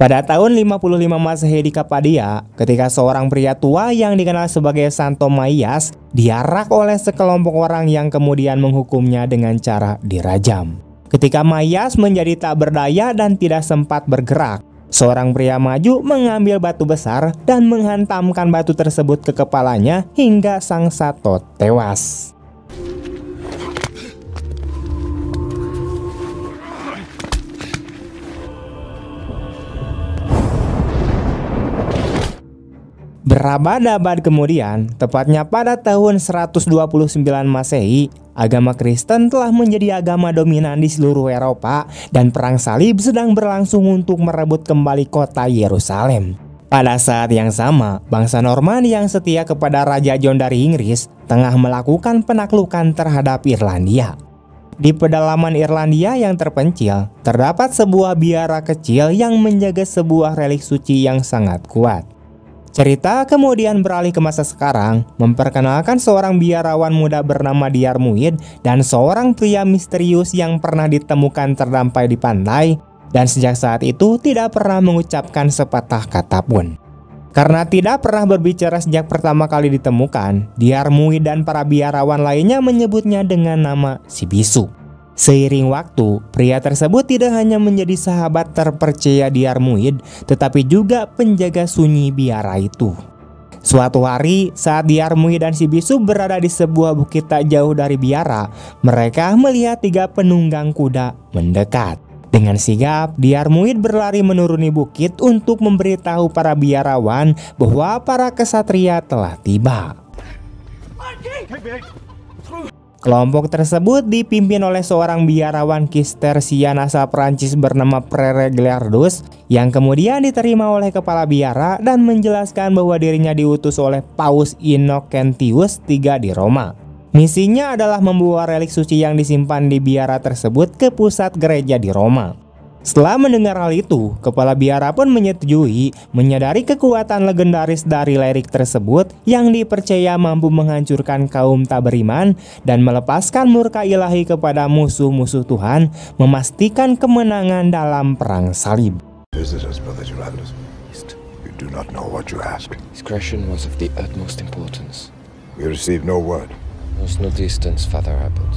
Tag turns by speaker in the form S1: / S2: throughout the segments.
S1: Pada tahun 55 Masehi di Kapadia, ketika seorang pria tua yang dikenal sebagai Santo Maiyas diarak oleh sekelompok orang yang kemudian menghukumnya dengan cara dirajam. Ketika Maiyas menjadi tak berdaya dan tidak sempat bergerak, seorang pria maju mengambil batu besar dan menghantamkan batu tersebut ke kepalanya hingga sang Sato tewas. Berabad-abad kemudian, tepatnya pada tahun 129 Masehi, agama Kristen telah menjadi agama dominan di seluruh Eropa dan perang salib sedang berlangsung untuk merebut kembali kota Yerusalem. Pada saat yang sama, bangsa Norman yang setia kepada Raja John dari Inggris tengah melakukan penaklukan terhadap Irlandia. Di pedalaman Irlandia yang terpencil, terdapat sebuah biara kecil yang menjaga sebuah relik suci yang sangat kuat. Cerita kemudian beralih ke masa sekarang, memperkenalkan seorang biarawan muda bernama Diarmuid dan seorang pria misterius yang pernah ditemukan terdampar di pantai dan sejak saat itu tidak pernah mengucapkan sepatah kata pun. Karena tidak pernah berbicara sejak pertama kali ditemukan, Diarmuid dan para biarawan lainnya menyebutnya dengan nama si bisu. Seiring waktu, pria tersebut tidak hanya menjadi sahabat terpercaya Diarmuid, tetapi juga penjaga sunyi biara itu. Suatu hari, saat Diarmuid dan si bisu berada di sebuah bukit tak jauh dari biara, mereka melihat 3 penunggang kuda mendekat. Dengan sigap, Diarmuid berlari menuruni bukit untuk memberitahu para biarawan bahwa para kesatria telah tiba. Kelompok tersebut dipimpin oleh seorang biarawan Cistercian asal Prancis bernama Frere Gillardus yang kemudian diterima oleh kepala biara dan menjelaskan bahwa dirinya diutus oleh Paus Innocentius III di Roma. Misinya adalah membawa relik suci yang disimpan di biara tersebut ke pusat gereja di Roma. Setelah mendengar hal itu, kepala biara pun menyetujui, menyadari kekuatan legendaris dari relik tersebut yang dipercaya mampu menghancurkan kaum tak beriman dan melepaskan murka ilahi kepada musuh-musuh Tuhan, memastikan kemenangan dalam perang salib.
S2: Discretion was of the utmost importance.
S3: We received no word.
S2: There's no distance, Father Abbot.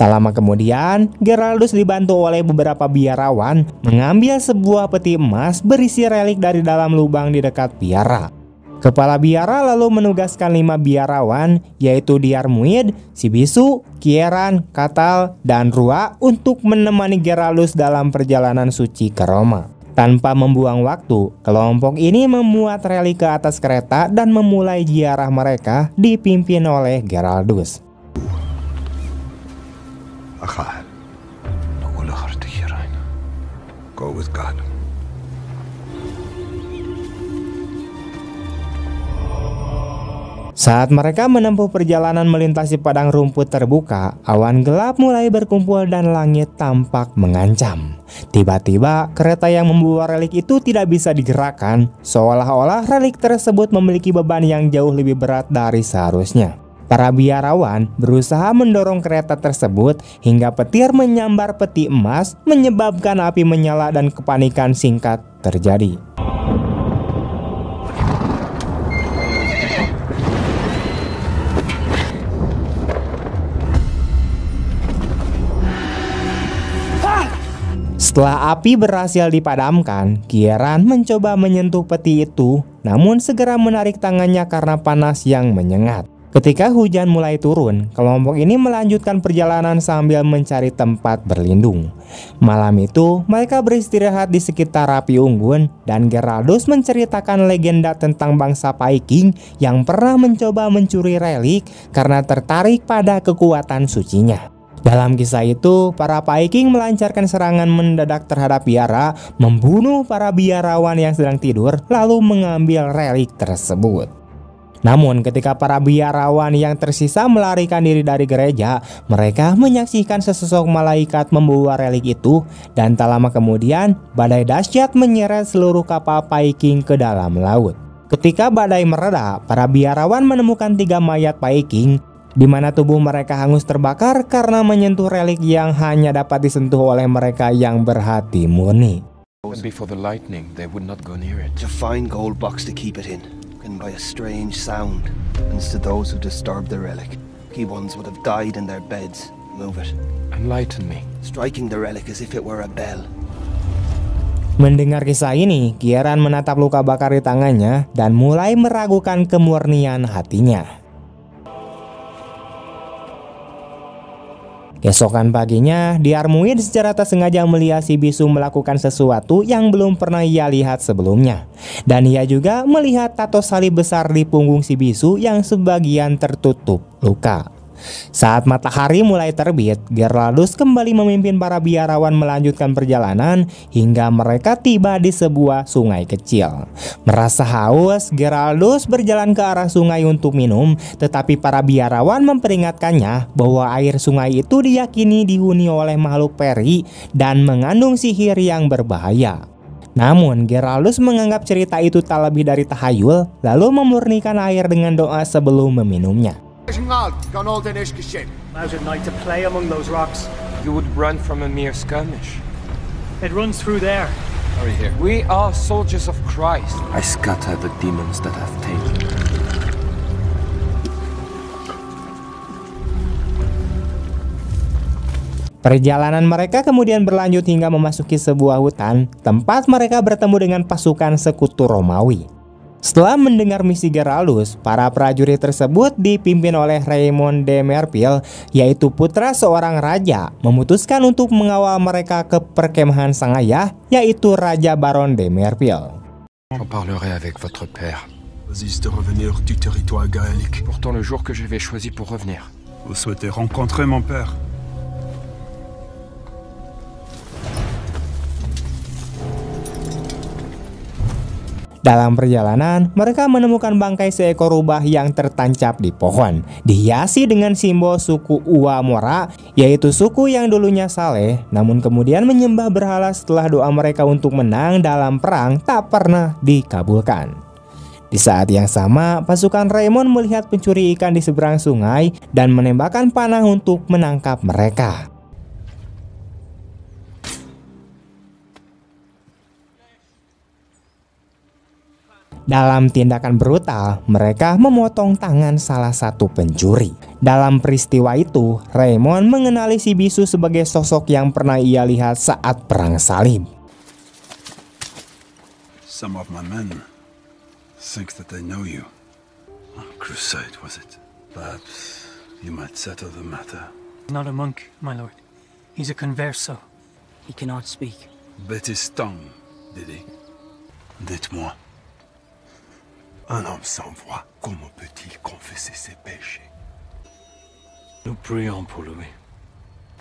S1: Tak lama kemudian, Geraldus dibantu oleh beberapa biarawan mengambil sebuah peti emas berisi relik dari dalam lubang di dekat biara. Kepala biara lalu menugaskan 5 biarawan, yaitu Diarmuid, si bisu, Kieran, Katal, dan Rua untuk menemani Geraldus dalam perjalanan suci ke Roma. Tanpa membuang waktu, kelompok ini memuat relik ke atas kereta dan memulai ziarah mereka dipimpin oleh Geraldus.
S3: Go with God.
S1: Saat mereka menempuh perjalanan melintasi padang rumput terbuka, awan gelap mulai berkumpul dan langit tampak mengancam. Tiba-tiba, kereta yang membawa relik itu tidak bisa digerakkan, seolah-olah relik tersebut memiliki beban yang jauh lebih berat dari seharusnya. Para biarawan berusaha mendorong kereta tersebut hingga petir menyambar peti emas, menyebabkan api menyala dan kepanikan singkat terjadi. Setelah api berhasil dipadamkan, Kieran mencoba menyentuh peti itu, namun segera menarik tangannya karena panas yang menyengat. Ketika hujan mulai turun, kelompok ini melanjutkan perjalanan sambil mencari tempat berlindung. Malam itu, mereka beristirahat di sekitar api unggun dan Geraldus menceritakan legenda tentang bangsa Viking yang pernah mencoba mencuri relik karena tertarik pada kekuatan sucinya. Dalam kisah itu, para Viking melancarkan serangan mendadak terhadap biara, membunuh para biarawan yang sedang tidur, lalu mengambil relik tersebut. Namun ketika para biarawan yang tersisa melarikan diri dari gereja, mereka menyaksikan sesosok malaikat membawa relik itu dan tak lama kemudian badai dahsyat menyeret seluruh kapal Viking ke dalam laut. Ketika badai mereda, para biarawan menemukan 3 mayat Viking di mana tubuh mereka hangus terbakar karena menyentuh relik yang hanya dapat disentuh oleh mereka yang berhati murni.
S2: And before the lightning, they would not go near it.
S3: It's a fine gold box to keep it in, broken by a strange sound. And to those who disturb the relic, key ones would have died in their beds. Move it.
S2: Enlighten me.
S3: Striking the relic as if it were a bell.
S1: Mendengar kisah ini, Kieran menatap luka bakar di tangannya dan mulai meragukan kemurnian hatinya. Keesokan paginya, Diarmuid secara tak sengaja melihat si bisu melakukan sesuatu yang belum pernah ia lihat sebelumnya. Dan ia juga melihat tato salib besar di punggung si bisu yang sebagian tertutup luka. Saat matahari mulai terbit, Geraldus kembali memimpin para biarawan melanjutkan perjalanan hingga mereka tiba di sebuah sungai kecil. Merasa haus, Geraldus berjalan ke arah sungai untuk minum, tetapi para biarawan memperingatkannya bahwa air sungai itu diyakini dihuni oleh makhluk peri dan mengandung sihir yang berbahaya. Namun Geraldus menganggap cerita itu tak lebih dari tahayul, lalu memurnikan air dengan doa sebelum meminumnya.
S4: Out at night to play among those rocks.
S2: You would run from a mere skirmish.
S4: It runs through there.
S2: Hurry here. We are soldiers of Christ. I scatter the demons that have taken.
S1: Perjalanan mereka kemudian berlanjut hingga memasuki sebuah hutan, tempat mereka bertemu dengan pasukan sekutu Romawi. Setelah mendengar misi Geraldus, para prajurit tersebut dipimpin oleh Raymond de Merville, yaitu putra seorang raja, memutuskan untuk mengawal mereka ke perkemahan sang ayah, yaitu Raja Baron de Merville.
S2: J'en parlerai avec votre père.
S5: Résiste de revenir du territoire gaélique.
S2: Pourtant le jour que j'avais choisi pour revenir.
S5: Vous souhaitez rencontrer mon père?
S1: Dalam perjalanan, mereka menemukan bangkai seekor rubah yang tertancap di pohon, dihiasi dengan simbol suku Ua Mora, yaitu suku yang dulunya saleh, namun kemudian menyembah berhala setelah doa mereka untuk menang dalam perang tak pernah dikabulkan. Di saat yang sama, pasukan Raymond melihat pencuri ikan di seberang sungai dan menembakkan panah untuk menangkap mereka. Dalam tindakan brutal, mereka memotong tangan salah satu pencuri. Dalam peristiwa itu, Raymond mengenali si bisu sebagai sosok yang pernah ia lihat saat perang salib.
S5: Some of my men think that they know you. A crusade, was it? Perhaps you might settle the matter.
S4: Not a monk, my lord. He's a converso.
S6: He cannot speak.
S5: Bit his tongue, did he? Dites-moi.
S7: Un homme sans voix, comment peut-il confesser ses péchés?
S2: Nous prions pour lui.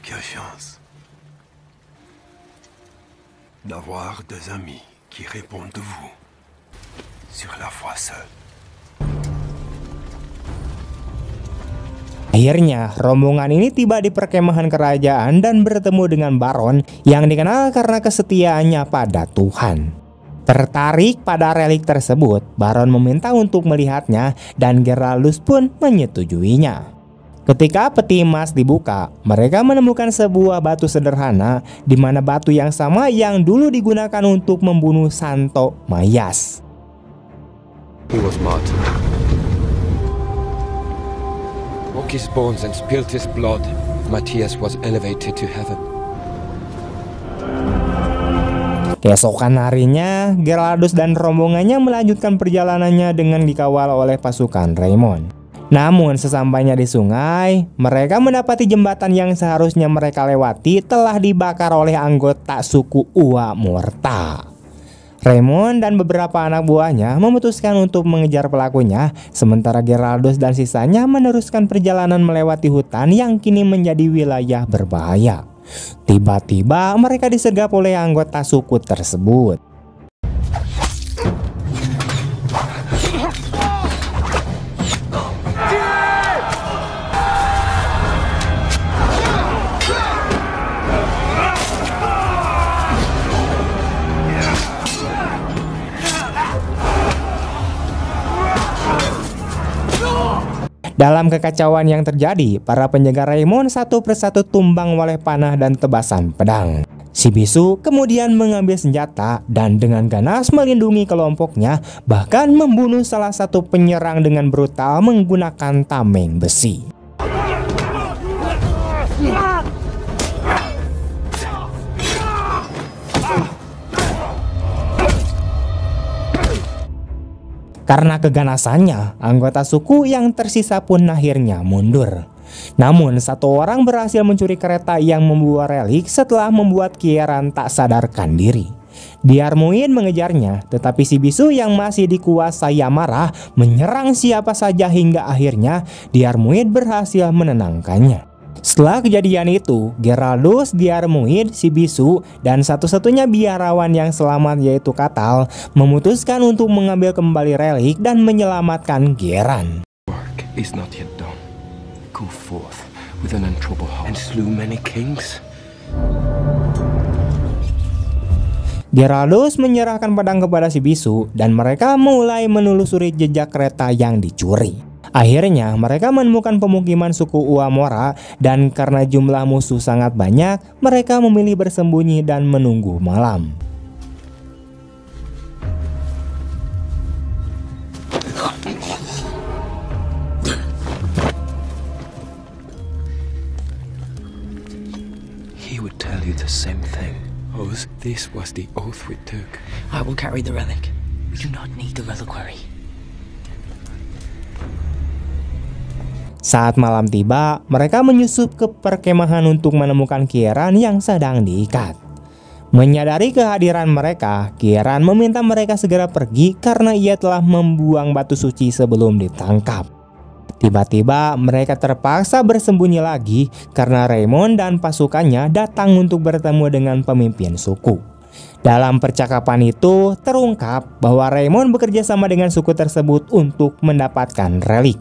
S7: Quelle chance d'avoir des amis qui répondent de vous sur la foi seule.
S1: Akhirnya, rombongan ini tiba di perkemahan kerajaan dan bertemu dengan Baron yang dikenal karena kesetiaannya pada Tuhan. Tertarik pada relik tersebut, Baron meminta untuk melihatnya dan Geraldus pun menyetujuinya. Ketika peti emas dibuka, mereka menemukan sebuah batu sederhana di mana batu yang sama yang dulu digunakan untuk membunuh Santo Mayas.
S2: He was martyred. Broke his bones and spilled his blood. Matthias was elevated to heaven.
S1: Keesokan harinya, Geraldus dan rombongannya melanjutkan perjalanannya dengan dikawal oleh pasukan Raymond. Namun sesampainya di sungai, mereka mendapati jembatan yang seharusnya mereka lewati telah dibakar oleh anggota suku Ua Morta. Raymond dan beberapa anak buahnya memutuskan untuk mengejar pelakunya, sementara Geraldus dan sisanya meneruskan perjalanan melewati hutan yang kini menjadi wilayah berbahaya. Tiba-tiba mereka disergap oleh anggota suku tersebut. Dalam kekacauan yang terjadi, para penjaga Raymond satu persatu tumbang oleh panah dan tebasan pedang. Si bisu kemudian mengambil senjata dan dengan ganas melindungi kelompoknya, bahkan membunuh salah satu penyerang dengan brutal menggunakan tameng besi. Karena keganasannya, anggota suku yang tersisa pun akhirnya mundur. Namun satu orang berhasil mencuri kereta yang membawa relik setelah membuat Kieran tak sadarkan diri. Diarmuid mengejarnya, tetapi si bisu yang masih dikuasai amarah menyerang siapa saja hingga akhirnya Diarmuid berhasil menenangkannya. Setelah kejadian itu, Geraldus, Diarmuid, si bisu, dan satu-satunya biarawan yang selamat yaitu Katal memutuskan untuk mengambil kembali relik dan menyelamatkan Geran.
S3: Work is not yet done. Go forth with an untroubled heart and slew many kings.
S1: Geraldus menyerahkan pedang kepada si bisu dan mereka mulai menelusuri jejak kereta yang dicuri. Akhirnya mereka menemukan pemukiman suku Uamora dan karena jumlah musuh sangat banyak, mereka memilih bersembunyi dan menunggu malam.
S3: He would tell you the same thing.
S2: Oz, this was the oath we took.
S6: I will carry the relic. We do not need the reliquary.
S1: Saat malam tiba, mereka menyusup ke perkemahan untuk menemukan Kieran yang sedang diikat. Menyadari kehadiran mereka, Kieran meminta mereka segera pergi karena ia telah membuang batu suci sebelum ditangkap. Tiba-tiba mereka terpaksa bersembunyi lagi karena Raymond dan pasukannya datang untuk bertemu dengan pemimpin suku. Dalam percakapan itu terungkap bahwa Raymond bekerja sama dengan suku tersebut untuk mendapatkan relik.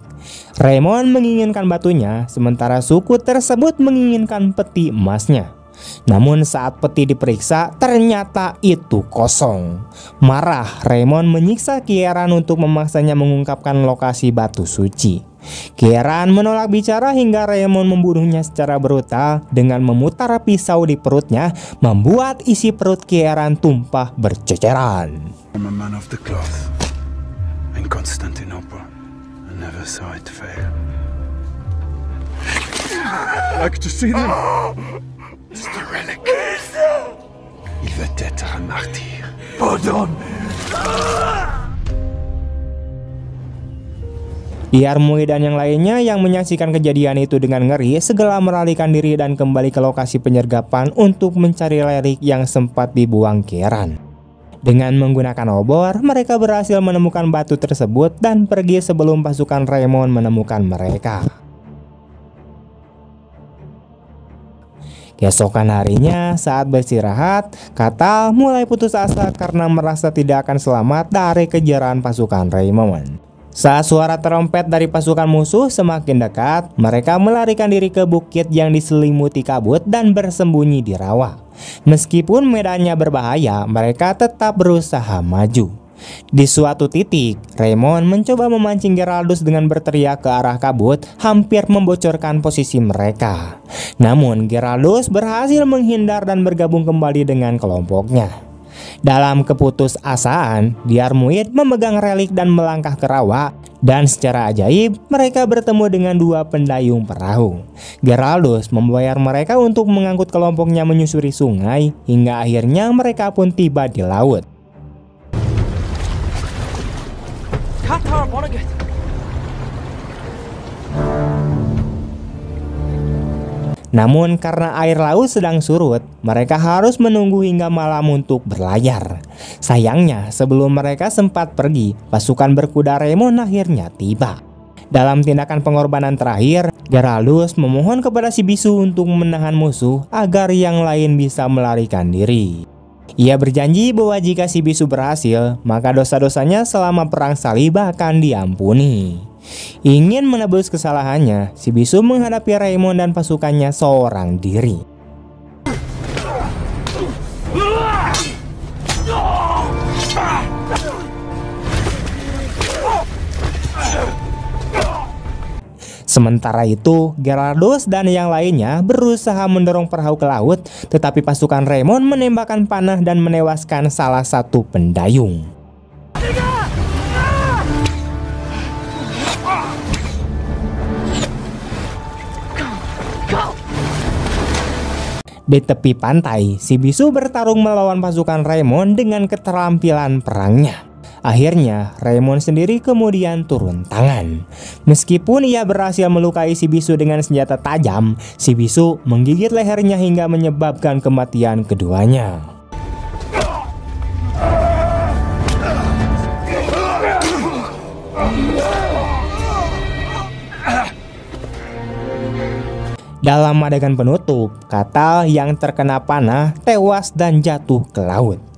S1: Raymond menginginkan batunya, sementara suku tersebut menginginkan peti emasnya. Namun saat peti diperiksa, ternyata itu kosong. Marah, Raymond menyiksa Kieran untuk memaksanya mengungkapkan lokasi batu suci. Kieran menolak bicara hingga Raymond membunuhnya secara brutal dengan memutar pisau di perutnya, membuat isi perut Kieran tumpah berceceran.
S5: I'm a man of the cloth. In Constantinople, I never saw it fail. Like to see them.
S7: C'est un relique. Il va être un martyr. Pardonne.
S1: Diarmuid dan yang lainnya yang menyaksikan kejadian itu dengan ngeri segera melarikan diri dan kembali ke lokasi penyergapan untuk mencari relik yang sempat dibuang Kieran. Dengan menggunakan obor, mereka berhasil menemukan batu tersebut dan pergi sebelum pasukan Raymond menemukan mereka. Keesokan harinya, saat beristirahat, Katal mulai putus asa karena merasa tidak akan selamat dari kejaran pasukan Raymond. Saat suara trompet dari pasukan musuh semakin dekat, mereka melarikan diri ke bukit yang diselimuti kabut dan bersembunyi di rawa. Meskipun medannya berbahaya, mereka tetap berusaha maju. Di suatu titik, Raymond mencoba memancing Geraldus dengan berteriak ke arah kabut, hampir membocorkan posisi mereka. Namun Geraldus berhasil menghindar dan bergabung kembali dengan kelompoknya. Dalam keputusasaan, Diarmuid memegang relik dan melangkah ke rawa, dan secara ajaib mereka bertemu dengan dua pendayung perahu. Geraldus membayar mereka untuk mengangkut kelompoknya menyusuri sungai, hingga akhirnya mereka pun tiba di laut. Namun karena air laut sedang surut, mereka harus menunggu hingga malam untuk berlayar. Sayangnya, sebelum mereka sempat pergi, pasukan berkuda Raymond akhirnya tiba. Dalam tindakan pengorbanan terakhir, Geraldus memohon kepada si bisu untuk menahan musuh agar yang lain bisa melarikan diri. Ia berjanji bahwa jika si bisu berhasil, maka dosa-dosanya selama perang salib akan diampuni. Ingin menebus kesalahannya, si bisu menghadapi Raymond dan pasukannya seorang diri. Sementara itu, Gerardus dan yang lainnya berusaha mendorong perahu ke laut, tetapi pasukan Raymond menembakkan panah dan menewaskan salah satu pendayung. Di tepi pantai, si bisu bertarung melawan pasukan Raymond dengan keterampilan perangnya. Akhirnya, Raymond sendiri kemudian turun tangan. Meskipun ia berhasil melukai si bisu dengan senjata tajam, si bisu menggigit lehernya hingga menyebabkan kematian keduanya. Dalam adegan penutup, Katal yang terkena panah tewas dan jatuh ke laut.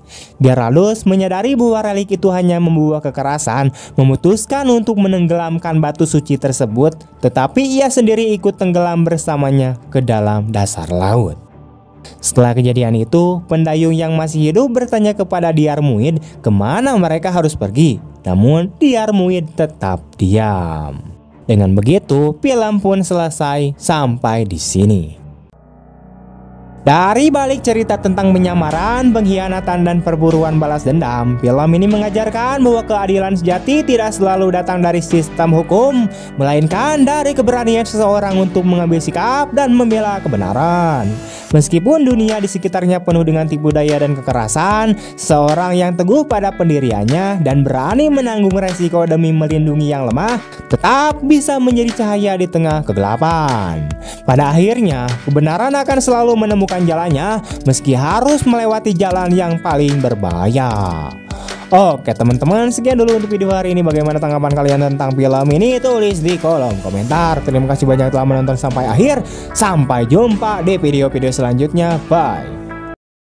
S1: Gerardus menyadari bahwa relik itu hanya membawa kekerasan, memutuskan untuk menenggelamkan batu suci tersebut, tetapi ia sendiri ikut tenggelam bersamanya ke dalam dasar laut. Setelah kejadian itu, pendayung yang masih hidup bertanya kepada Diarmuid kemana mereka harus pergi, namun Diarmuid tetap diam. Dengan begitu, film pun selesai sampai di sini. Dari balik cerita tentang penyamaran, pengkhianatan, dan perburuan balas dendam, film ini mengajarkan bahwa keadilan sejati tidak selalu datang dari sistem hukum, melainkan dari keberanian seseorang untuk mengambil sikap dan membela kebenaran. Meskipun dunia di sekitarnya penuh dengan tipu daya dan kekerasan, seorang yang teguh pada pendiriannya dan berani menanggung resiko demi melindungi yang lemah, tetap bisa menjadi cahaya di tengah kegelapan. Pada akhirnya, kebenaran akan selalu menemukan jalannya meski harus melewati jalan yang paling berbahaya. Oke teman-teman, sekian dulu untuk video hari ini. Bagaimana tanggapan kalian tentang film ini? Tulis di kolom komentar. Terima kasih banyak telah menonton sampai akhir. Sampai jumpa di video-video selanjutnya. Bye.